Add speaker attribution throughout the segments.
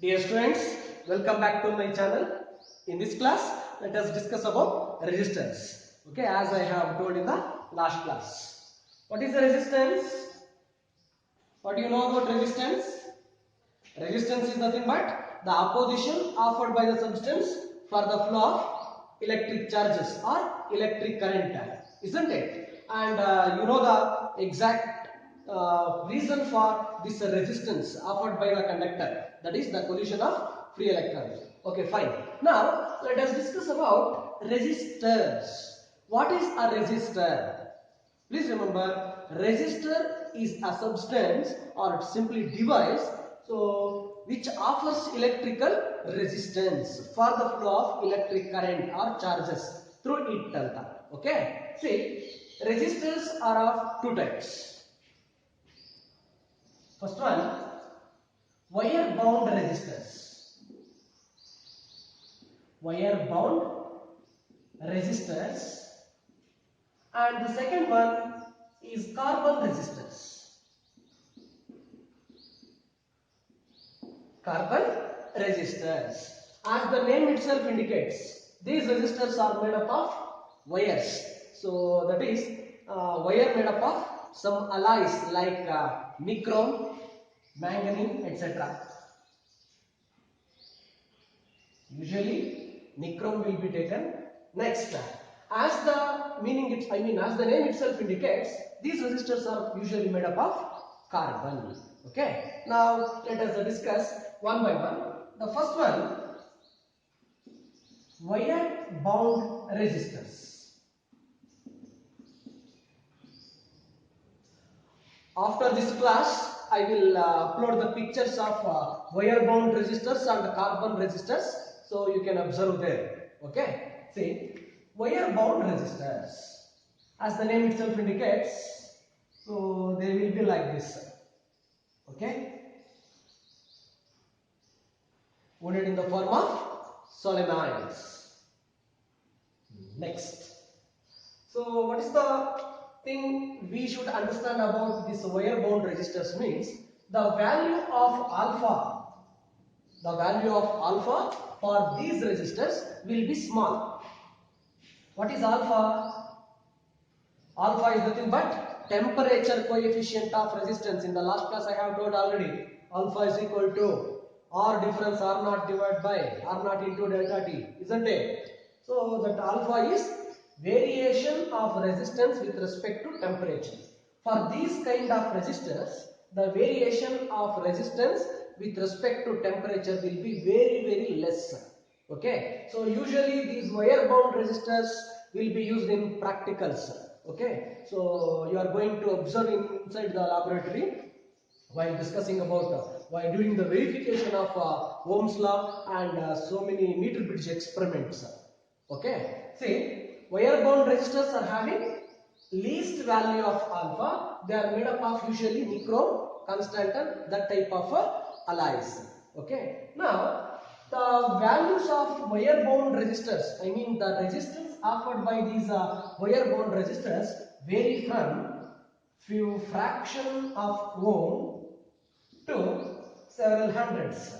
Speaker 1: Dear students, welcome back to my channel. In this class, let us discuss about resistance. Okay, as I have told in the last class. What is the resistance? What do you know about resistance? Resistance is nothing but the opposition offered by the substance for the flow of electric charges or electric current, isn't it? And you know the exact reason for this resistance offered by the conductor, that is the collision of free electrons. Okay, fine. Now let us discuss about resistors. What is a resistor? Please remember, resistor is a substance or simply device which offers electrical resistance for the flow of electric current or charges through it. Okay, see, resistors are of two types. First one, wire bound resistors. Wire bound resistors. And the second one is carbon resistors. Carbon resistors. As the name itself indicates, these resistors are made up of wires. So that is wire made up of some alloys like nichrome, manganese, etc. Usually nichrome will be taken. Next, as the name itself indicates, these resistors are usually made up of carbon. Okay. Now let us discuss one by one. The first one, wire bound resistors. After this class, I will upload the pictures of wire bound resistors and carbon resistors, so you can observe there. Okay. See, wire bound resistors, as the name itself indicates, so they will be like this. Okay, wounded in the form of solenoids. Next, so what is the thing we should understand about this wire bound resistors means the value of alpha. The value of alpha for these resistors will be small. What is alpha? Alpha is nothing but temperature coefficient of resistance. In the last class I have told already. Alpha is equal to R difference R naught divided by R naught into delta T, isn't it? So that alpha is variation of resistance with respect to temperature. For these kind of resistors, the variation of resistance with respect to temperature will be very less. Okay, so usually these wire bound resistors will be used in practicals. Okay, so you are going to observe inside the laboratory while discussing about while doing the verification of Ohm's law and so many meter bridge experiments. Okay, see, wire bound resistors are having least value of alpha. They are made up of usually nichrome, constantan, that type of alloys. Okay, now the values of wire bound resistors, the resistance offered by these wire bound resistors vary from few fraction of ohm to several hundreds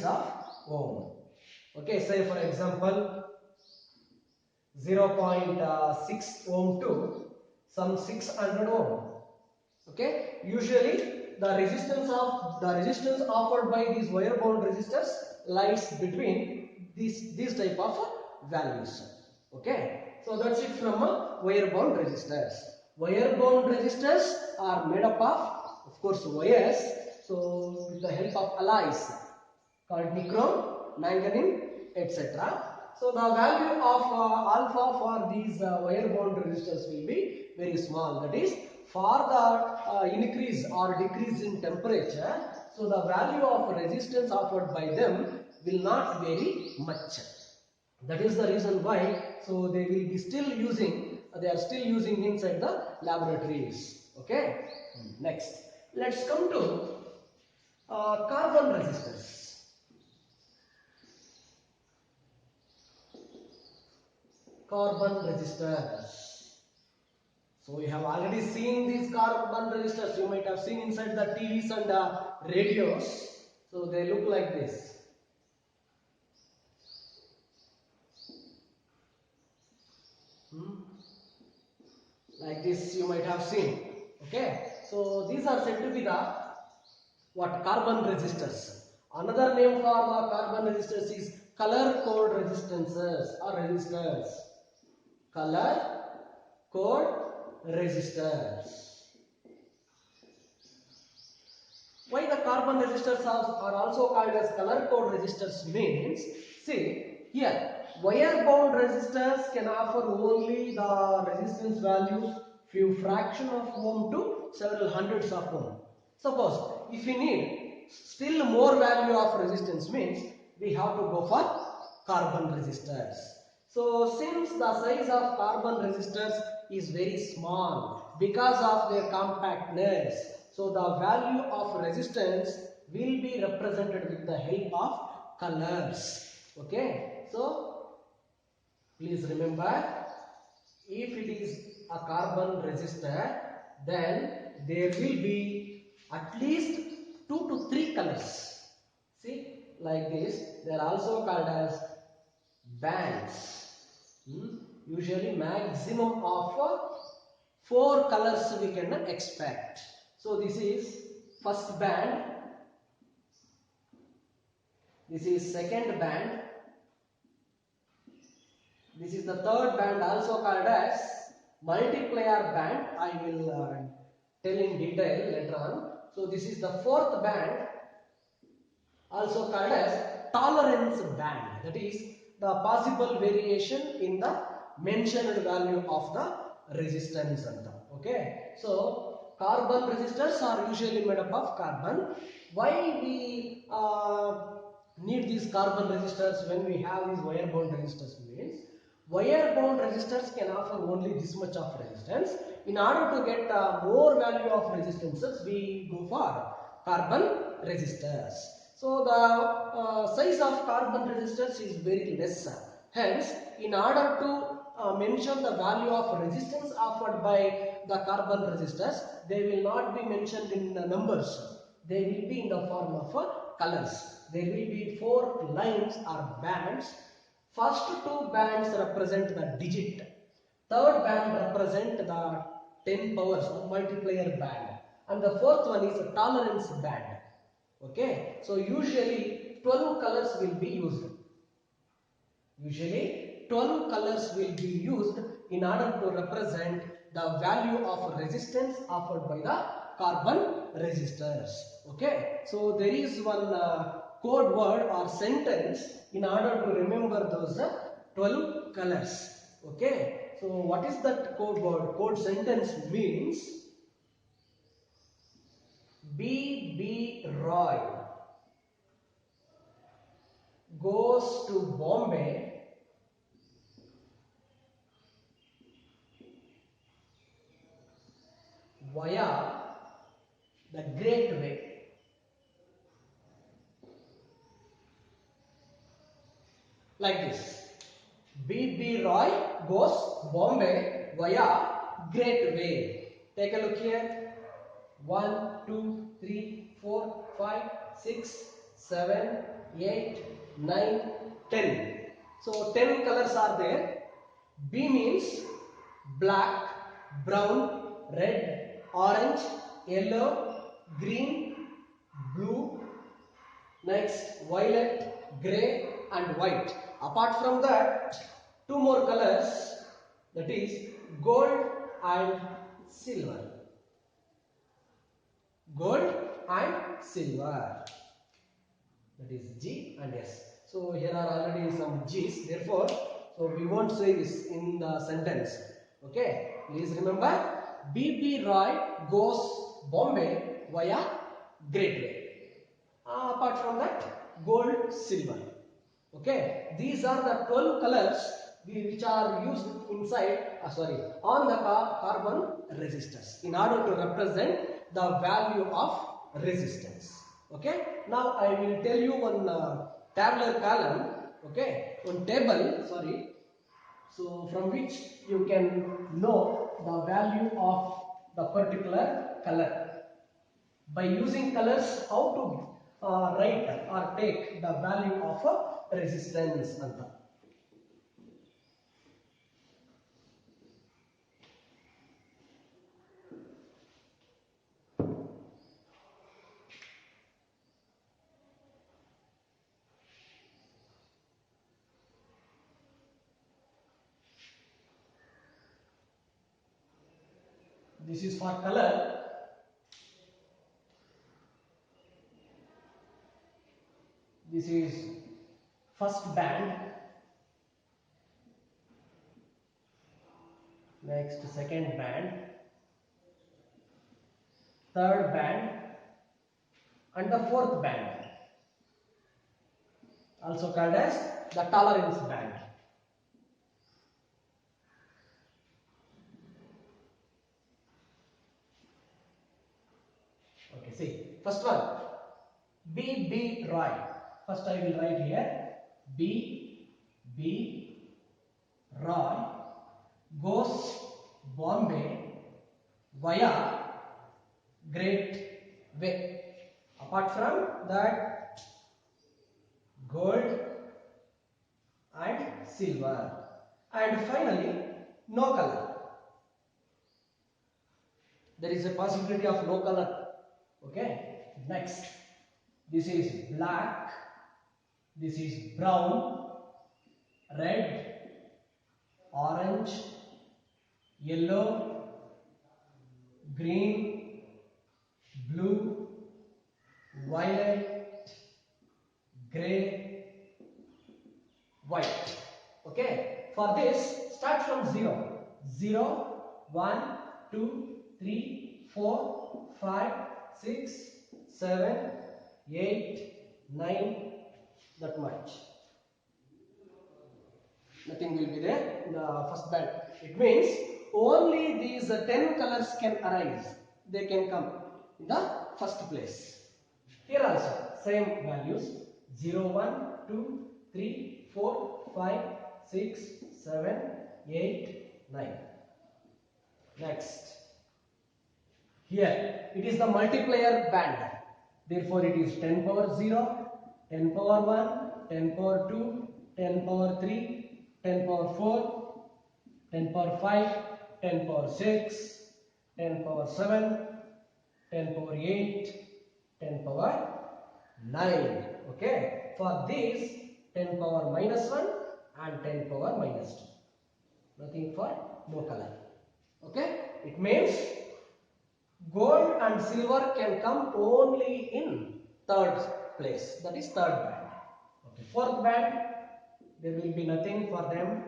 Speaker 1: of ohm. Okay, say for example 0.6 ohm to some 600 ohm. Okay, usually the resistance offered by these wire bound resistors lies between these type of values. Okay, so that's it from wire bound resistors. Wire bound resistors are made up of course wires, so with the help of alloys called nichrome, manganese, etc. So the value of alpha for these wire bound resistors will be very small. That is, for the increase or decrease in temperature, so the value of resistance offered by them will not vary much. That is the reason why, so they will be still using, they are still using inside the laboratories. Okay. Next, let's come to carbon resistors. Carbon resistors. So you have already seen these carbon resistors. You might have seen inside the TVs and radios. So they look like this. Like this you might have seen. Okay. So these are said to be the what? Carbon resistors. Another name for the carbon resistors is color code resistances or resistors. Color code resistors. Why the carbon resistors are also called as color code resistors means, see here, wire bound resistors can offer only the resistance values few fraction of ohm to several hundreds of ohm. Suppose if we need still more value of resistance means we have to go for carbon resistors. So since the size of carbon resistors is very small because of their compactness, so the value of resistance will be represented with the help of colors. Okay, so please remember, if it is a carbon resistor, then there will be at least 2 to 3 colors. See, like this. They are also called as bands. Usually maximum of 4 colors we can expect. So this is first band, this is second band, this is the third band, also called as multiplier band. I will tell in detail later on. So this is the fourth band, also called as tolerance band. That is the possible variation in the mentioned value of the resistance. Okay, so carbon resistors are usually made up of carbon. Why we need these carbon resistors when we have these wire bound resistors means, wire bound resistors can offer only this much of resistance. In order to get more value of resistances, we go for carbon resistors. So the size of carbon resistors is very less. Hence, in order to mention the value of resistance offered by the carbon resistors, they will not be mentioned in numbers. They will be in the form of colors. There will be 4 lines or bands. First 2 bands represent the digit. Third band represent the 10 powers, multiplier band. And the fourth one is a tolerance band. Okay, so usually 12 colors will be used. Usually 12 colors will be used in order to represent the value of resistance offered by the carbon resistors. Okay, so there is one code word or sentence in order to remember those 12 colors. Okay, so what is that code word? Code sentence means B.B. Roy goes to Bombay via the Great Way. Like this. B.B. Roy goes Bombay via Great Way. Take a look here. 1, 2, 3, 4, 5, 6, 7, 8, 9, 10. So 10 colors are there. B means black, brown, red, orange, yellow, green, blue, next violet, grey and white. Apart from that, 2 more colors, that is gold and silver. Gold and silver, that is G and S. So here are already some G's, therefore so we won't say this in the sentence. Okay, please remember, B.B. Roy goes Bombay via Great Way. Apart from that, gold, silver. Okay, these are the 12 colors which are used inside, on the carbon resistors in order to represent the value of resistance. Okay, now I will tell you one tabular column. Okay, one table. So from which you can know the value of the particular color. By using colors, how to write or take the value of a resistance anta. This is for color. This is first band, next second band, third band, and the fourth band, also called as the tolerance band. Okay, see, first one, B. Roy. First I will write here, B. Roy goes Bombay via Great Way. Apart from that, gold and silver, and finally no color. There is a possibility of no color. Okay, next, this is black, this is brown, red, orange, yellow, green, blue, violet, gray, white. Okay, for this, start from 0. 0, 1, 2, 3, 4, 5, 6, 7, 8, 9, that much. Nothing will be there in the first band. It means only these 10 colors can arise. They can come in the first place. Here also same values, 0, 1, 2, 3, 4, 5, 6, 7, 8, 9. Next. Here it is the multiplier band. Therefore it is 10 power 0, 10 power 1, 10 power 2, 10 power 3, 10 power 4, 10 power 5, 10 power 6, 10 power 7, 10 power 8, 10 power 9. Okay. For this, 10 power minus 1 and 10 power minus 2. Nothing for no color. Okay. It means gold and silver can come only in third place. That is third band. Okay. Fourth band, there will be nothing for them.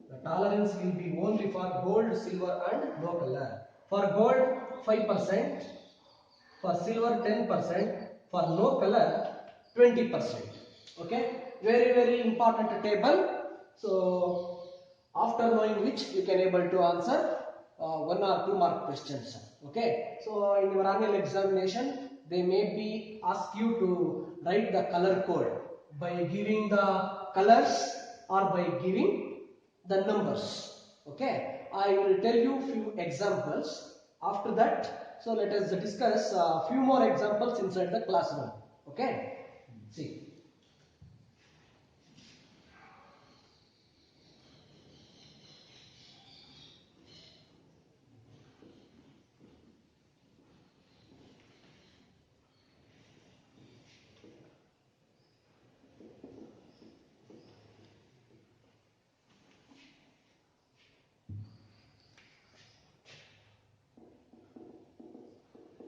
Speaker 1: The tolerance will be only for gold, silver and no color. For gold 5%, for silver 10%, for no color 20%. Okay, very important table. So after knowing which you can able to answer 1 or 2 mark questions. Okay, so in your annual examination they may be ask you to write the color code by giving the colors or by giving the numbers. Okay, I will tell you few examples. After that, so let us discuss a few more examples inside the classroom. Okay, see.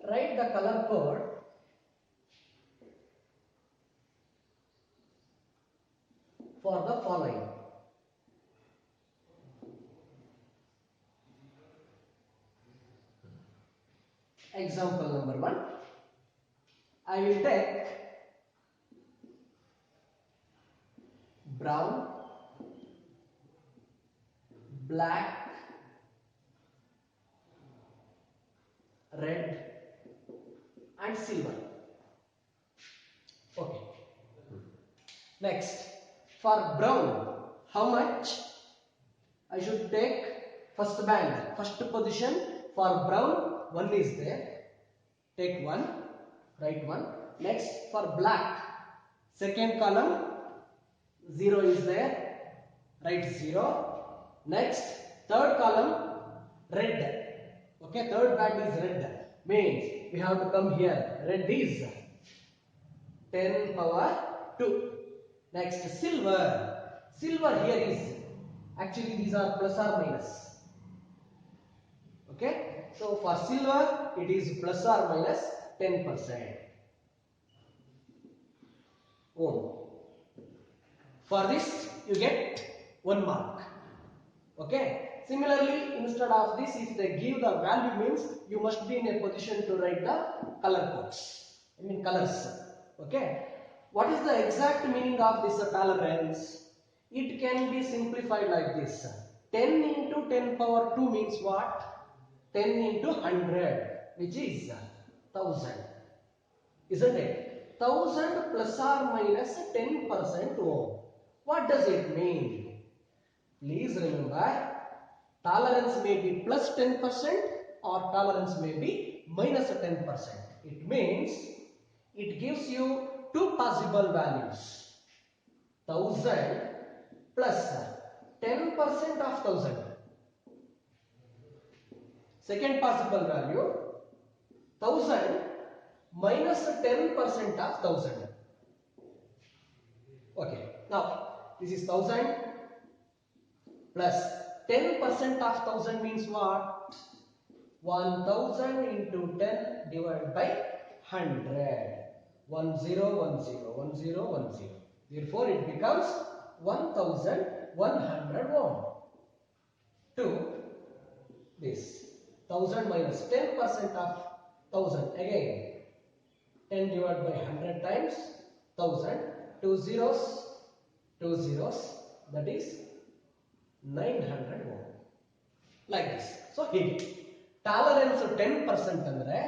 Speaker 1: Write the color code for the following. Example number 1. I will take brown, black, red and silver. Okay. Next, for brown, how much? I should take first band, first position for brown 1 is there, take 1, write 1. Next for black, second column 0 is there, write 0. Next third column red, okay, third band is red, means we have to come here, red is 10 power 2. Next silver, silver here is, actually these are plus or minus, okay, so for silver it is plus or minus 10% ohm. For this you get 1 mark, okay. Similarly, instead of this, if they give the value, means you must be in a position to write the color codes, I mean colors, okay. What is the exact meaning of this tolerance? It can be simplified like this. 10 into 10 power 2 means what? 10 into 100, which is 1000, isn't it? 1000 plus or minus 10% ohm. What does it mean? Please remember, tolerance may be plus 10% or tolerance may be minus 10%. It means it gives you two possible values, 1000 plus 10% of 1000. Second possible value, 1000 minus 10% of 1000. Okay, now this is 1000 plus 10% of 1000 means what? 1000 into 10 divided by 100. 10101010. Therefore, it becomes 1100 ohm. To this 1000 minus 10% of 1000, again 10 divided by 100 times 1000, 2 zeros, that is 900 ohm, like this. So here tolerance 10% ಅಂದ್ರೆ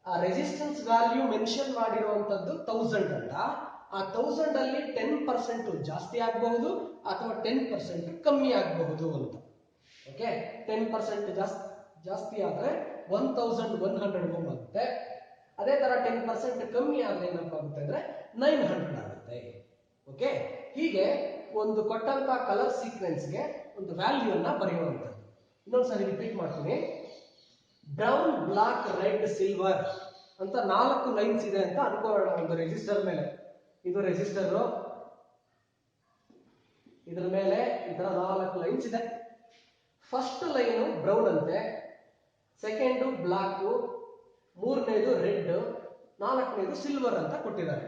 Speaker 1: ಆ resistance value mention ಮಾಡಿರುವಂತದ್ದು 1000 ಅಂತ, ಆ 1000 ಅಲ್ಲಿ 10% ಜಾಸ್ತಿ ಆಗಬಹುದು ಅಥವಾ 10% ಕಮ್ಮಿ ಆಗಬಹುದು ಅಂತ, ಓಕೆ. 10% ಜಾಸ್ತಿ ಆದ್ರೆ 1100 ಓಮ್ ಆಗುತ್ತೆ, ಅದೇ ತರ 10% ಕಮ್ಮಿ ಆದ್ರೆ ಏನಪ್ಪ ಆಗುತ್ತೆ ಅಂದ್ರೆ 900 ಆಗುತ್ತೆ, ಓಕೆ. ಹೀಗೆ ಒಂದು ಕೊಟ್ಟಂತ ಕಲರ್ ಸೀಕ್ವೆನ್ಸ್ಗೆ ಒಂದು ವ್ಯಾಲ್ಯೂ ಅನ್ನ ಬರೆಯುವಂತದ್ದು. ಇನ್ನೊಂದ್ಸರಿ ರಿಪೀಟ್ ಮಾಡ್ತೀನಿ. ಬ್ರೌನ್, ಬ್ಲಾಕ್, ರೆಡ್, ಸಿಲ್ವರ್ ಅಂತ 4 ಲೈನ್ಸ್ ಇದೆ ಅಂತ ಅನ್ಕೊಳ್ಳೋಣ ಒಂದು ರೆಜಿಸ್ಟರ್ ಮೇಲೆ. ಇದು ರೆಜಿಸ್ಟರ್, ಇದರ ಮೇಲೆ ಈ ತರ 4 ಲೈನ್ಸ್ ಇದೆ. ಫಸ್ಟ್ ಲೈನ್ ಬ್ರೌನ್ ಅಂತೆ, ಸೆಕೆಂಡ್ ಬ್ಲಾಕ್, ಮೂರನೇದು ರೆಡ್, ನಾಲ್ಕನೇದು ಸಿಲ್ವರ್ ಅಂತ ಕೊಟ್ಟಿದ್ದಾರೆ.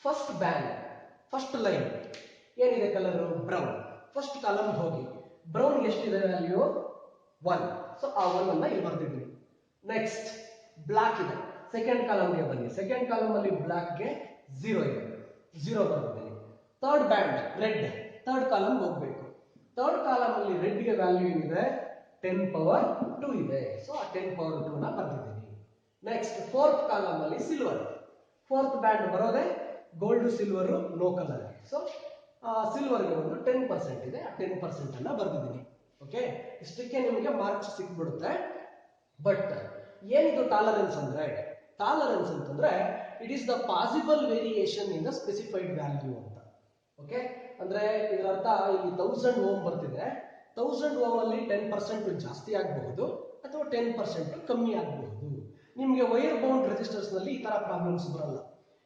Speaker 1: ಫಸ್ಟ್ ಬ್ಯಾಂಡ್, ಫಸ್ಟ್ ಲೈನ್ ಏನಿದೆ ಕಲರ್? ಬ್ರೌನ್. ಫಸ್ಟ್ ಕಾಲಮ್ ಹೋಗಿ ಬ್ರೌನ್ ಎಷ್ಟಿದೆ ವ್ಯಾಲ್ಯೂ? 1. ಸೊ ಆ 1 ಅನ್ನ ಇಲ್ಲಿ ಬರ್ತಿದ್ದೀನಿ. ನೆಕ್ಸ್ಟ್ ಬ್ಲಾಕ್ ಇದೆ, ಸೆಕೆಂಡ್ ಕಾಲಮ್ಗೆ ಬನ್ನಿ. ಸೆಕೆಂಡ್ ಕಾಲಮ್ ಅಲ್ಲಿ ಬ್ಲಾಕ್ಗೆ 0 ಇದೆ, 0 ಬರ್ತಿದ್ದೀನಿ. Third band red, third column ಹೋಗ್ಬೇಕು. ಥರ್ಡ್ ಕಾಲಮ್ ಅಲ್ಲಿ ರೆಡ್ಗೆ ವ್ಯಾಲ್ಯೂ ಏನಿದೆ? 10 ಪವರ್ 2 ಇದೆ, ಸೊ ಆ 10 ಪವರ್ 2 ನ ಬರ್ತಿದ್ದೀನಿ. ನೆಕ್ಸ್ಟ್ ಫೋರ್ತ್ ಕಾಲಮ್ ಅಲ್ಲಿ ಸಿಲ್ವರ್, ಫೋರ್ತ್ ಬ್ಯಾಂಡ್ ಬರೋದೆ gold, silver, no colour. So ಸಿಲ್ವರ್ಗೆ ಒಂದು 10% ಇದೆ, ಆ 10% ಅನ್ನ ಬರ್ತಿದ್ದೀನಿ. ಓಕೆ, ಇಷ್ಟಕ್ಕೆ ನಿಮಗೆ ಮಾರ್ಕ್ಸ್ ಸಿಕ್ಬಿಡುತ್ತೆ. ಬಟ್ ಏನಿದು ಟಾಲರೆನ್ಸ್ ಅಂದ್ರೆ? ಟಾಲರೆನ್ಸ್ ಅಂತಂದ್ರೆ it is the possible variation in the specified value ಅಂತ. ಓಕೆ, ಅಂದ್ರೆ ಇದರ ಅರ್ಥ ಇಲ್ಲಿ 1000 ಓಮ್ ಬರ್ತಿದೆ, 1000 ಓಮ್ ಅಲ್ಲಿ 10% ಜಾಸ್ತಿ ಆಗಬಹುದು ಅಥವಾ 10% ಕಮ್ಮಿ ಆಗಬಹುದು. ನಿಮಗೆ ವೈರ್ ಬೌಂಡ್ ರೆಸಿಸ್ಟರ್ಸ್ ನಲ್ಲಿ ಈ ತರ ಪ್ರಾಬ್ಲಮ್ಸ್ ಬರಲ್ಲ,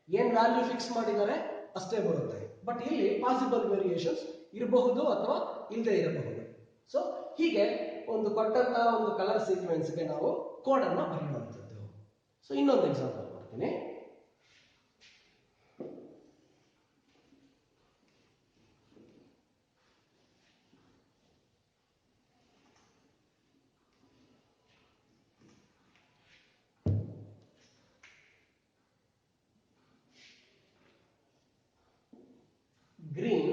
Speaker 1: ಏನ್ ವ್ಯಾಲ್ಯೂ ಫಿಕ್ಸ್ ಮಾಡಿದ್ದಾರೆ ಅಷ್ಟೇ ಬರುತ್ತೆ. ಬಟ್ ಇಲ್ಲಿ ಪಾಸಿಬಲ್ ವೇರಿಯೇಷನ್ಸ್ ಇರಬಹುದು ಅಥವಾ ಇಲ್ಲದೆ ಇರಬಹುದು. ಸೊ ಹೀಗೆ ಒಂದು ಕೊಟ್ಟಂತ ಒಂದು ಕಲರ್ ಸೀಕ್ವೆನ್ಸ್ಗೆ ನಾವು ಕೋಡ್ ಅನ್ನ ಬರೆಯುವಂಥದ್ದು. ಸೊ ಇನ್ನೊಂದು ಎಕ್ಸಾಂಪಲ್ ಕೊಡ್ತೀನಿ. Green,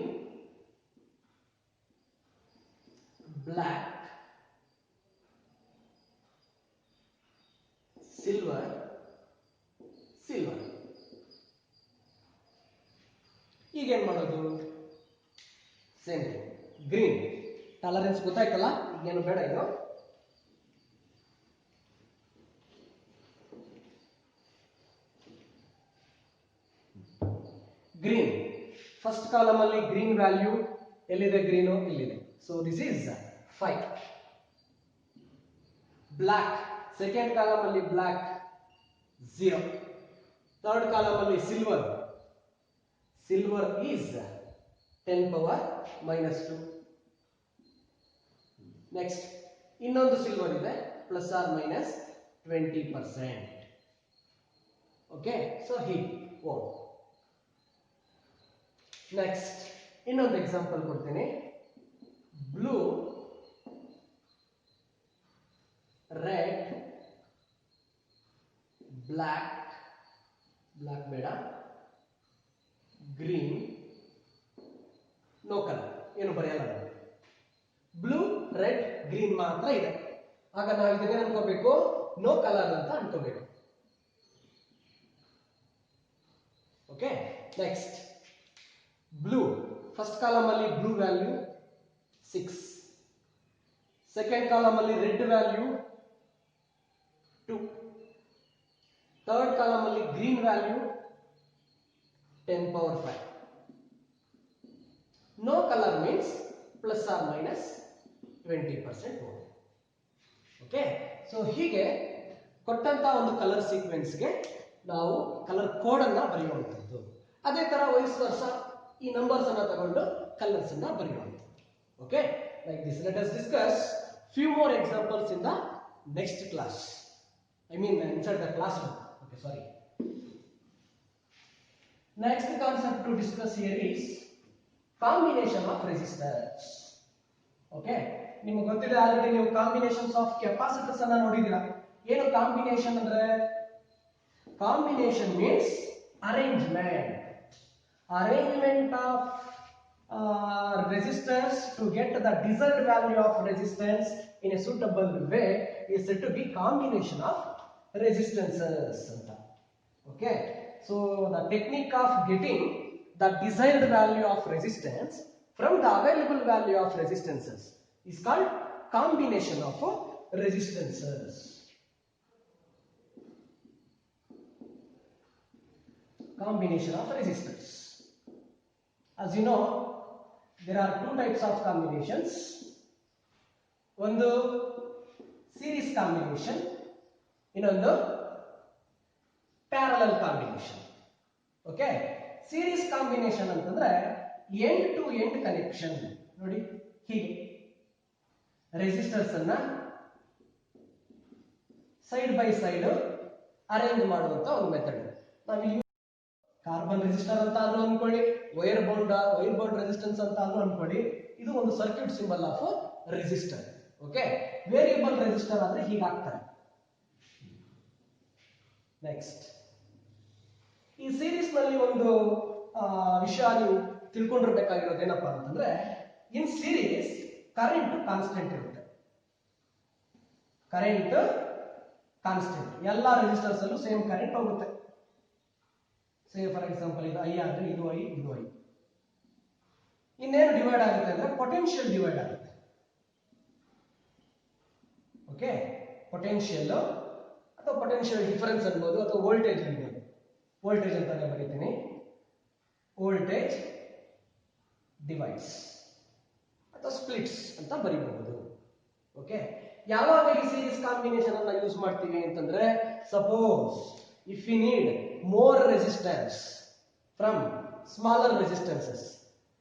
Speaker 1: black, silver, silver. ಈಗ ಏನ್ ಮಾಡೋದು? ಸೇಮ್ ಗ್ರೀನ್ ಟಾಲರೆನ್ಸ್ ಗೊತ್ತಾಯ್ತಲ್ಲ, ಏನು ಬೇಡ ಇದು. ಗ್ರೀನ್ ಫಸ್ಟ್ ಕಾಲಮ್ ಅಲ್ಲಿ ಗ್ರೀನ್ ವ್ಯಾಲ್ಯೂ ಎಲ್ಲಿದೆ? ಗ್ರೀನು ಇಲ್ಲಿದೆ. So this is 5. Black second column ಅಲ್ಲಿ ಬ್ಲಾಕ್ 0. ಥರ್ಡ್ ಕಾಲಮ್ ಅಲ್ಲಿ ಸಿಲ್ವರ್ ಈಸ್ 10 ಪವರ್ -2. ನೆಕ್ಸ್ಟ್ ಇನ್ನೊಂದು ಸಿಲ್ವರ್ ಇದೆ ±20%. ಓಕೆ, ಸೊ ಹೀಗೆ ನೆಕ್ಸ್ಟ್ ಇನ್ನೊಂದು ಎಕ್ಸಾಂಪಲ್ ಕೊಡ್ತೀನಿ. ಬ್ಲೂ, ರೆಡ್, ಬ್ಲ್ಯಾಕ್ ಬೇಡ, ಗ್ರೀನ್, ನೋ ಕಲರ್, ಏನು ಬರೆಯಲ್ಲ. ಬ್ಲೂ, ರೆಡ್, ಗ್ರೀನ್ ಮಾತ್ರ ಇದೆ. ಆಗ ನಾವು ಇದನ್ನೇ ಅನ್ಕೋಬೇಕು, ನೋ ಕಲರ್ ಅಂತ ಅನ್ಕೋಬೇಕು. Okay, next blue first column ಅಲ್ಲಿ ಬ್ಲೂ ವ್ಯಾಲ್ಯೂ 6. ಸೆಕೆಂಡ್ ಕಾಲಮ್ ಅಲ್ಲಿ ರೆಡ್ ವ್ಯಾಲ್ಯೂ 2. ಥರ್ಡ್ ಕಾಲಮ್ ಅಲ್ಲಿ green value 10 power 5. No colour means ±20%. Okay, so ಹೀಗೆ ಕೊಟ್ಟಂತ ಒಂದು ಕಲರ್ ಸೀಕ್ವೆನ್ಸ್ಗೆ ನಾವು ಕಲರ್ ಕೋಡ್ ಅನ್ನ ಬರೆಯುವಂಥದ್ದು. ಅದೇ ತರ ವೈಸ್ ವರ್ಷ ಈ ನಂಬರ್ಸ್ ಅನ್ನ ತಗೊಂಡು ಕಲರ್ಸ್ ಅನ್ನ ಬರೆಯುವಂಥದ್ದು. Okay, like this. Let us discuss few more examples in the next class. I mean inside the classroom. Okay, sorry. Next concept to discuss here is combination of resistors. Okay, ನಿಮಗೆ ಗೊತ್ತಿದೆ already, ನೀವು combinations of capacitors ಅನ್ನ ನೋಡಿದ್ದೀರಾ. ಏನು combination ಅಂದ್ರೆ? Combination means arrangement of resistors to get the desired value of resistance in a suitable way is said to be combination of resistances. Okay, so the technique of getting the desired value of resistance from the available value of resistances is called combination of resistances. Combination of resistors. As you know, there are two types of combinations. One series combination, ಇನ್ನೊಂದು parallel combination. Okay, series combination ಅಂತಂದ್ರೆ end to end connection. ನೋಡಿ ಹೀಗೆ resistors ಅನ್ನ side by side arrange ಮಾಡುವಂತ ಒಂದು method. ನಾವು carbon resistor ಅಂತ ಆದ್ರೂ ಅನ್ಕೊಳ್ಳಿ, ವೈರ್ ಬೌಂಡ್ ರೆಸಿಸ್ಟೆನ್ಸ್ ಅಂತ ಆದ್ರೂ ಅನ್ಕೊಳ್ಳಿ. ಇದು ಒಂದು circuit symbol of resistor. Okay, variable resistor ಆದ್ರೆ ಹೀಗಾಗ್ತಾರೆ. ನೆಕ್ಸ್ಟ್, ಈ ಸೀರೀಸ್ ನಲ್ಲಿ ಒಂದು ವಿಷಯ ನೀವು ತಿಳ್ಕೊಂಡಿರ್ಬೇಕಾಗಿರೋದು ಏನಪ್ಪಾ ಅಂತಂದ್ರೆ, ಇನ್ ಸೀರೀಸ್ ಕರೆಂಟ್ ಕಾನ್ಸ್ಟೆಂಟ್ ಇರುತ್ತೆ. ಕರೆಂಟ್ ಕಾನ್ಸ್ಟೆಂಟ್, ಎಲ್ಲಾ ರೆಸಿಸ್ಟರ್ಸ್ ಅಲ್ಲೂ ಸೇಮ್ ಕರೆಂಟ್ ಹೋಗುತ್ತೆ. ಸೇ ಫಾರ್ ಎಕ್ಸಾಂಪಲ್ ಇದು ಐ ಆದ್ರೆ ಇದು ಐ, ಇದು ಐ. ಇನ್ನೇನು ಡಿವೈಡ್ ಆಗುತ್ತೆ ಅಂದ್ರೆ ಪೊಟೆನ್ಷಿಯಲ್ ಡಿವೈಡ್ ಆಗುತ್ತೆ. ಓಕೆ, ಪೊಟೆನ್ಷಿಯಲ್ ಅಥವಾ ಪೊಟೆನ್ಷಿಯಲ್ ಡಿಫರೆನ್ಸ್ ಅನ್ಬೋದು, ಅಥವಾ ವೋಲ್ಟೇಜ್ ಅನ್ಬೋದು. ವೋಲ್ಟೇಜ್ ಅಂತಾನೆ ಬರೀತೀನಿ. ವೋಲ್ಟೇಜ್ ಡಿವೈಡ್ಸ್ ಅಥವಾ ಸ್ಪ್ಲಿಟ್ಸ್ ಅಂತ ಬರೀಬಹುದು. ಓಕೆ, ಯಾವಾಗ ಈ ಸೀರೀಸ್ ಕಾಂಬಿನೇಷನ್ ಅನ್ನ ಯೂಸ್ ಮಾಡ್ತೀವಿ ಅಂತಂದ್ರೆ, suppose if we need more resistance from smaller resistances,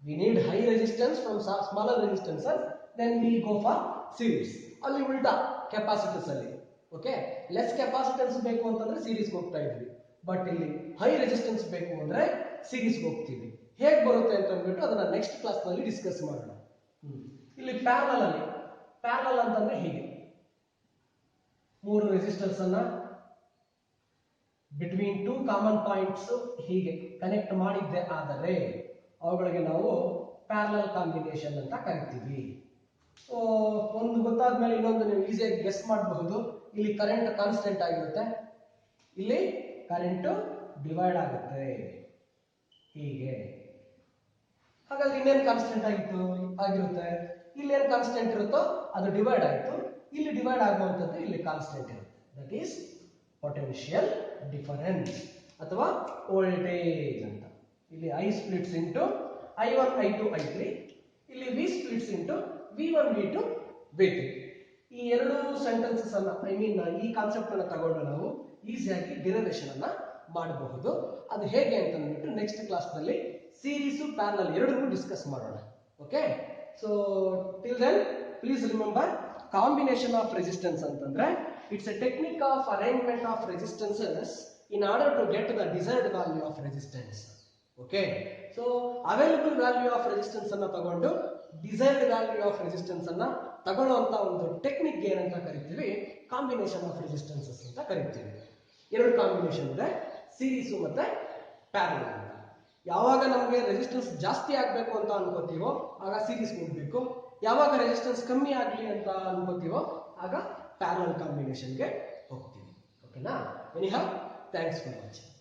Speaker 1: we need high resistance from smaller resistances, then we go for series. ಅಲ್ಲಿ ಉಲ್ಟಾ ಕೆಪಾಸಿಟರ್ಸ್ ಅಲ್ಲಿ ಓಕೆ, ಲೆಸ್ ಕೆಪಾಸಿಟನ್ಸ್ ಬೇಕು ಅಂತಂದ್ರೆ ಸೀರೀಸ್ ಹೋಗ್ತಾ ಇದ್ವಿ. ಬಟ್ ಇಲ್ಲಿ ಹೈ ರೆಸಿಸ್ಟೆನ್ಸ್ ಬೇಕು ಅಂದ್ರೆ ಸೀರೀಸ್ ಹೋಗ್ತೀವಿ. ಹೇಗೆ ಬರುತ್ತೆ ಅಂತ ಅಂದ್ಬಿಟ್ಟು ಅದನ್ನ ನೆಕ್ಸ್ಟ್ ಕ್ಲಾಸ್ ನಲ್ಲಿ ಡಿಸ್ಕಸ್ ಮಾಡೋಣ. ಇಲ್ಲಿ ಪ್ಯಾರಲಲ್ ಅಂತಂದ್ರೆ ಹೀಗೆ ಮೂರು ರೆಸಿಸ್ಟರ್ಸ್ ಅನ್ನ ಬಿಟ್ವೀನ್ ಟೂ ಕಾಮನ್ ಪಾಯಿಂಟ್ಸ್ ಹೀಗೆ ಕನೆಕ್ಟ್ ಮಾಡಿದ್ದೆ ಆದರೆ ಅವುಗಳಿಗೆ ನಾವು ಪ್ಯಾರಲಲ್ ಕಾಂಬಿನೇಷನ್ ಅಂತ ಕರಿತೀವಿ. ಸೊ ಒಂದು ಗೊತ್ತಾದ್ಮೇಲೆ ಇನ್ನೊಂದು ನೀವು ಈಸಿಯಾಗಿ ಗೆಸ್ ಮಾಡಬಹುದು. ಇಲ್ಲಿ ಕರೆಂಟ್ ಕಾನ್ಸ್ಟೆಂಟ್ ಆಗಿರುತ್ತೆ, ಇಲ್ಲಿ ಕರೆಂಟ್ ಡಿವೈಡ್ ಆಗುತ್ತೆ ಹೀಗೆ. ಹಾಗಾದ್ರೆ ಇನ್ನೇನು ಕಾನ್ಸ್ಟೆಂಟ್ ಆಗಿರುತ್ತೆ? ಇಲ್ಲಿ ಏನು ಕಾನ್ಸ್ಟೆಂಟ್ ಇರುತ್ತೋ ಅದು ಡಿವೈಡ್ ಆಯಿತು, ಇಲ್ಲಿ ಡಿವೈಡ್ ಆಗುವಂಥದ್ದು ಇಲ್ಲಿ ಕಾನ್ಸ್ಟೆಂಟ್ ಇರುತ್ತೆ. ದಟ್ ಈಸ್ ಪೊಟೆನ್ಷಿಯಲ್ ಡಿಫರೆನ್ಸ್ ಅಥವಾ ವೋಲ್ಟೇಜ್ ಅಂತ. ಇಲ್ಲಿ I splits into I1 I2 I3, ಇಲ್ಲಿ V splits into V1 V2 V3. ಈ ಎರಡು ಸೆಂಟೆನ್ಸಸ್ ಅನ್ನ ಈ ಕಾನ್ಸೆಪ್ಟ್ ಅನ್ನ ತಗೊಂಡು ನಾವು ಈಸಿಯಾಗಿ ಡಿರೈವೇಶನ್ ಅನ್ನ ಮಾಡಬಹುದು. ಅದು ಹೇಗೆ ಅಂತ ಅಂದ್ಬಿಟ್ಟು ನೆಕ್ಸ್ಟ್ ಕ್ಲಾಸ್ ನಲ್ಲಿ ಸೀರೀಸು ಪ್ಯಾರಲಲ್ ಎರಡನ್ನೂ ಡಿಸ್ಕಸ್ ಮಾಡೋಣ. Okay, so till then please remember, combination of resistance ಅಂತಂದ್ರೆ it's a technique of arrangement of resistances in order to get the desired value of resistance. Okay, so available value of resistance ಅನ್ನ ತಗೊಂಡು desired value of resistance ಅನ್ನ ತಗೊಳ್ಳುವಂತ ಒಂದು technique ಏನಂತ ಕರಿತೀವಿ, combination of resistances ಅಂತ ಕರಿತೀವಿ. ಎರಡು ಕಾಂಬಿನೇಷನ್ ಇದೆ, ಸೀರೀಸು ಮತ್ತೆ ಪ್ಯಾರಲಲ್ ಅಂತ. ಯಾವಾಗ ನಮಗೆ ರೆಸಿಸ್ಟೆನ್ಸ್ ಜಾಸ್ತಿ ಆಗಬೇಕು ಅಂತ ಅನ್ಕೋತೀವೋ ಆಗ ಸೀರೀಸ್ ಹೋಗ್ಬೇಕು, ಯಾವಾಗ ರೆಸಿಸ್ಟೆನ್ಸ್ ಕಮ್ಮಿ ಆಗಲಿ ಅಂತ ಅನ್ಕೋತೀವೋ ಆಗ ಪ್ಯಾರಲಲ್ ಕಾಂಬಿನೇಷನ್ಗೆ ಹೋಗ್ತೀವಿ. ಓಕೆನಾ? Anyhow, thanks for watching.